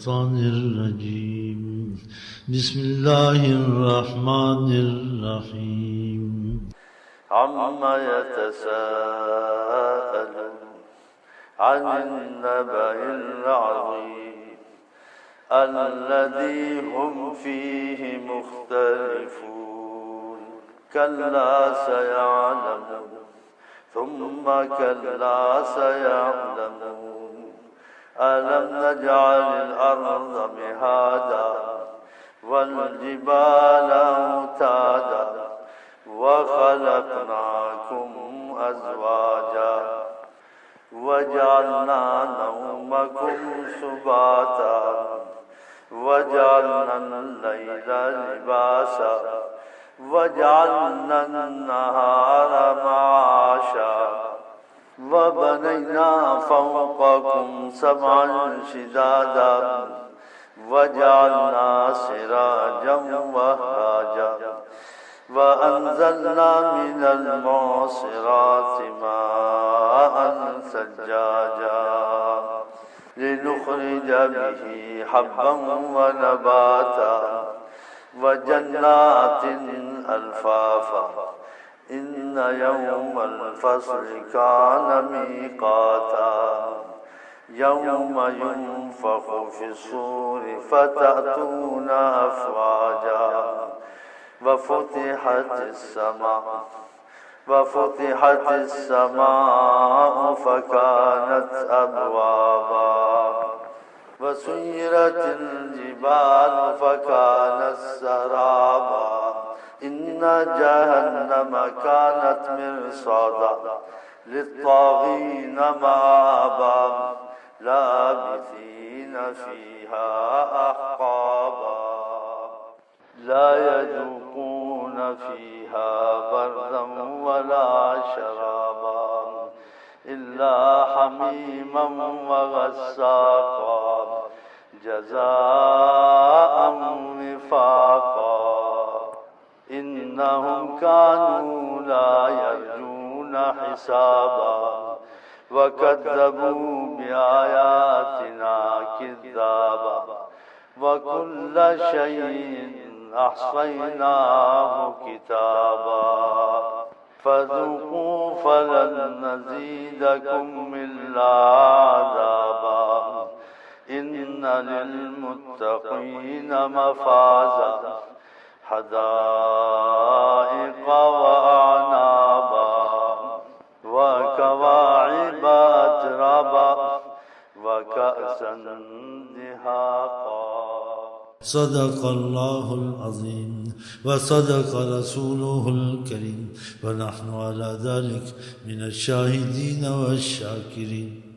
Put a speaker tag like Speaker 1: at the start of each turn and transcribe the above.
Speaker 1: الشيطان الرجيم بسم الله الرحمن الرحيم
Speaker 2: عما يتساءلون عن النبأ العظيم الذي هم فيه مختلفون كلا سيعلمون ثم كلا سيعلمون ألم نجعل الأرض مهادا والجبال أوتادا وخلقناكم أزواجا وجعلنا نومكم سباتا وجعلنا الليل لباسا وجعلنا النهار معاشا وبنينا فوقكم سبعا شدادا وجعلنا سراجا وهاجا وأنزلنا من المعصرات ماء ثجاجا لنخرج به حبا ونباتا وجنات ألفافا إن يوم الفصل كان ميقاتا يوم ينفخ في الصور فتأتون أفواجا وفتحت السماء فكانت أبوابا وسيرت الجبال فكانت سرابا إن جهنم كانت مرصادا للطاغين مآبا لابثين فيها أحقابا لا يذوقون فيها بردا ولا شرابا إلا حميما وغساقا جزاء وفاقا إنهم كانوا لا يرجون حسابا وكذبوا بآياتنا كذابا وكل شيء أحصيناه كتابا فذوقوا فلن نزيدكم إلا عذابا إن للمتقين مفازا حدائق وأعنابا وكواعب أترابا وكأسا دهاقا
Speaker 1: صدق الله العظيم وصدق رسوله الكريم ونحن على ذلك من الشاهدين والشاكرين